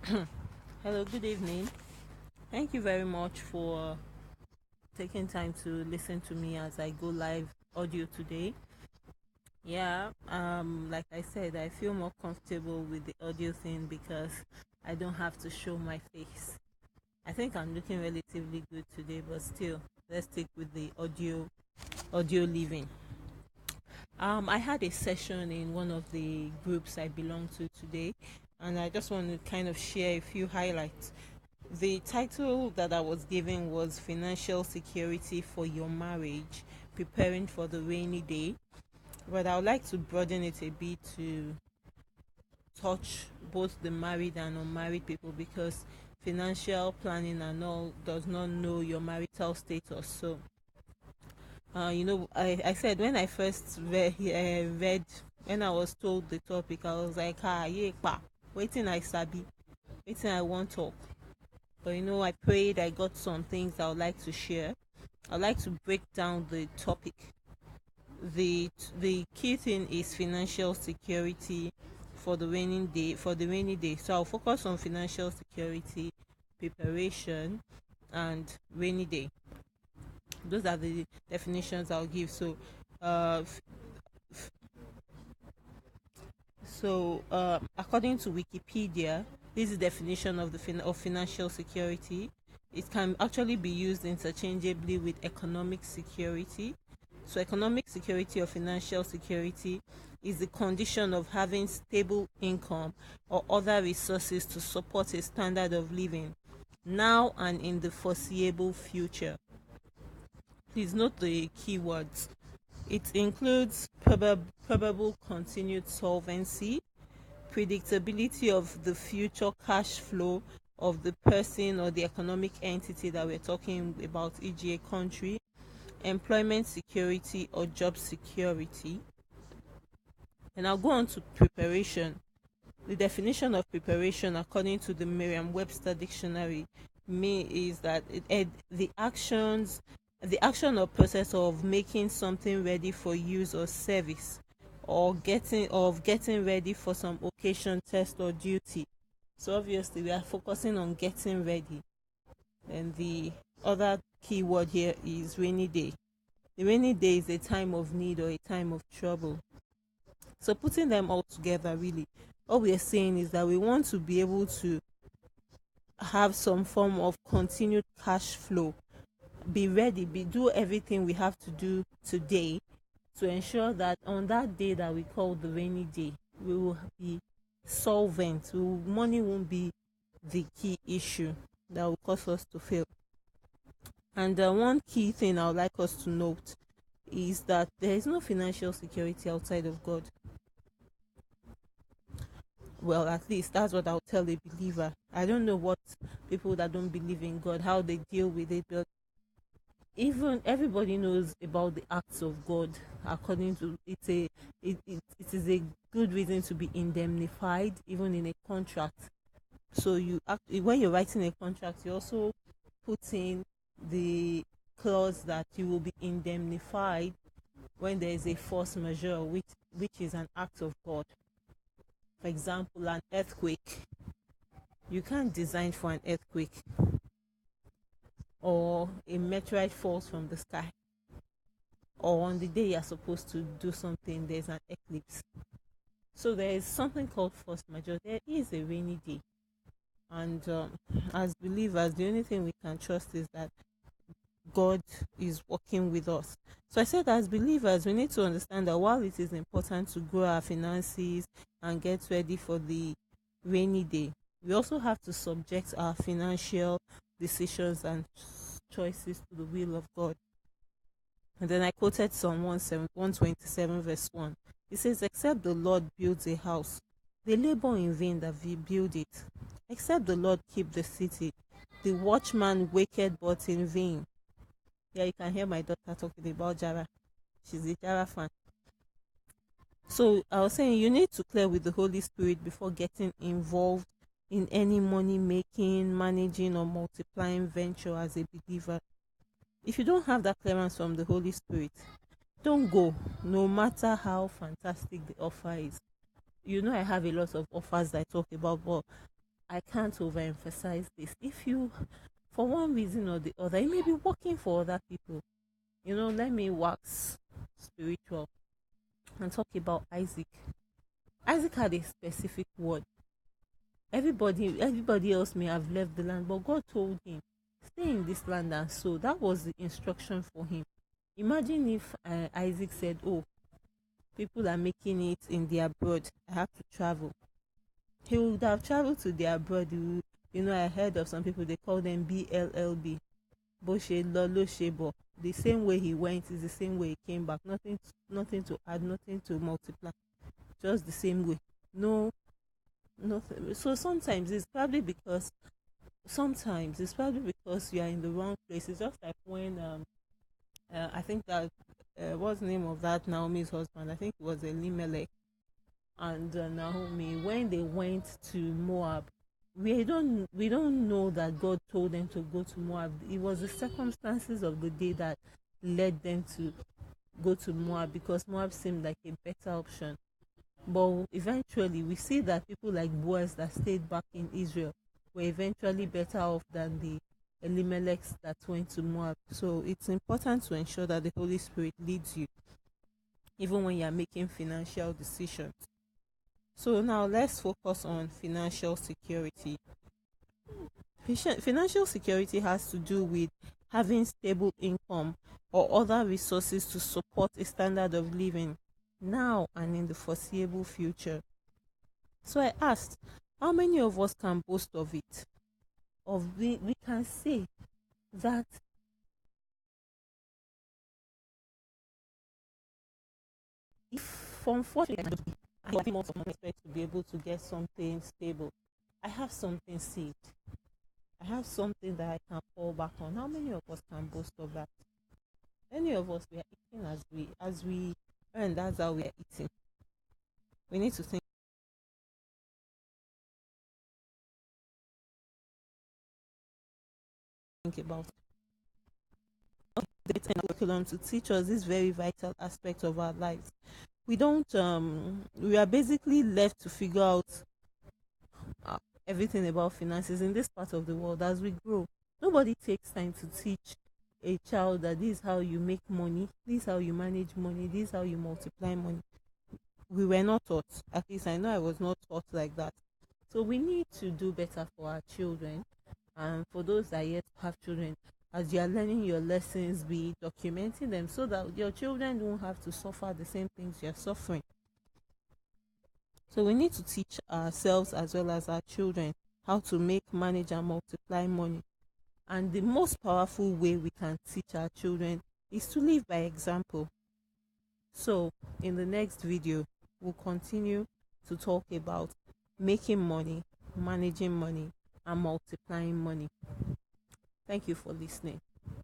Hello, good evening. Thank you very much for taking time to listen to me as I go live audio today. Yeah, like I said, I feel more comfortable with the audio thing because I don't have to show my face. I think I'm looking relatively good today, but still, let's stick with the audio living. I had a session in one of the groups I belong to today, and I just want to kind of share a few highlights. The title that I was given was Financial Security for Your Marriage, Preparing for the Rainy Day. But I would like to broaden it a bit to touch both the married and unmarried people because financial planning and all does not know your marital status. So, I said when I first read, when I was told the topic, I was like, yeah, waiting I sabi, waiting I want talk. But I prayed, I got some things I would like to share. I'd like to break down the topic. The key thing is financial security for the rainy day. So I'll focus on financial security, preparation, and rainy day. Those are the definitions I'll give. Uh, according to Wikipedia, this is definition of of financial security. It can actually be used interchangeably with economic security. So, economic security or financial security is the condition of having stable income or other resources to support a standard of living now and in the foreseeable future. Please note the keywords. It includes probable continued solvency, predictability of the future cash flow of the person or the economic entity that we're talking about, e.g., a country, employment security or job security. And I'll go on to preparation. The definition of preparation, according to the Merriam-Webster dictionary, is that the action or process of making something ready for use or service, or getting ready for some occasion, test, or duty. So obviously, we are focusing on getting ready. And the other keyword here is rainy day. The rainy day is a time of need or a time of trouble. So putting them all together, really, all we are saying is that we want to be able to have some form of continued cash flow, be ready, do everything we have to do today to ensure that on that day that we call the rainy day, we will be solvent. Money won't be the key issue that will cause us to fail. And one key thing I would like us to note is that there is no financial security outside of God. Well, at least that's what I'll tell a believer. I don't know what people that don't believe in God, how they deal with it, but even everybody knows about the acts of God. According to it is a good reason to be indemnified, even in a contract. So when you're writing a contract, you also put in the clause that you will be indemnified when there is a force majeure, which is an act of God. For example, an earthquake. You can't design for an earthquake, or a meteorite falls from the sky, or on the day you're supposed to do something, there's an eclipse. So there is something called force majeure. There is a rainy day. And as believers, the only thing we can trust is that God is working with us. So I said, as believers, we need to understand that while it is important to grow our finances and get ready for the rainy day, we also have to subject our financial decisions and choices to the will of God. And then I quoted Psalm 127, verse 1. It says, except the Lord builds a house, they labor in vain that we build it. Except the Lord keep the city, the watchman waketh but in vain. Yeah, you can hear my daughter talking about Jara. She's a Jara fan. So I was saying you need to clear with the Holy Spirit before getting involved in any money making, managing, or multiplying venture as a believer. If you don't have that clearance from the Holy Spirit, don't go, no matter how fantastic the offer is. I have a lot of offers that I talk about, but I can't overemphasize this. If you, for one reason or the other, you may be working for other people. Let me wax spiritual and talk about Isaac. Isaac had a specific word. Everybody else may have left the land, but God told him, stay in this land and sow. That was the instruction for him. Imagine if Isaac said, oh, people are making it in the abroad, I have to travel. He would have traveled to the abroad. I heard of some people, they call them BLLB, Boshe Lolo Shebo. The same way he went is the same way he came back. Nothing to add, nothing to multiply. Just the same way. No, nothing. So sometimes it's probably because you are in the wrong place. It's just like when I think that what's the name of that Naomi's husband? I think it was Elimelech and Naomi when they went to Moab. We don't know that God told them to go to Moab. It was the circumstances of the day that led them to go to Moab because Moab seemed like a better option. But eventually, we see that people like Boaz that stayed back in Israel were eventually better off than the Elimelechs that went to Moab. So it's important to ensure that the Holy Spirit leads you, even when you are making financial decisions. So now let's focus on financial security. Financial security has to do with having stable income or other resources to support a standard of living now and in the foreseeable future. So I asked, how many of us can boast of it? We can say that if unfortunately I have more expect to be able to get something stable, I have something saved. I have something that I can fall back on. How many of us can boast of that? Any of us, we are eating as we earn. That's how we are eating. We need to think about the curriculum to teach us this very vital aspect of our lives. We are basically left to figure out uh, everything about finances in this part of the world as we grow. Nobody takes time to teach a child that this is how you make money, this is how you manage money, this is how you multiply money. We were not taught. At least I know I was not taught like that. So we need to do better for our children, and for those that yet have children, as you are learning your lessons, be documenting them so that your children don't have to suffer the same things you're suffering. So we need to teach ourselves as well as our children how to make, manage, and multiply money. And the most powerful way we can teach our children is to live by example. So in the next video, we'll continue to talk about making money, managing money, and multiplying money. Thank you for listening.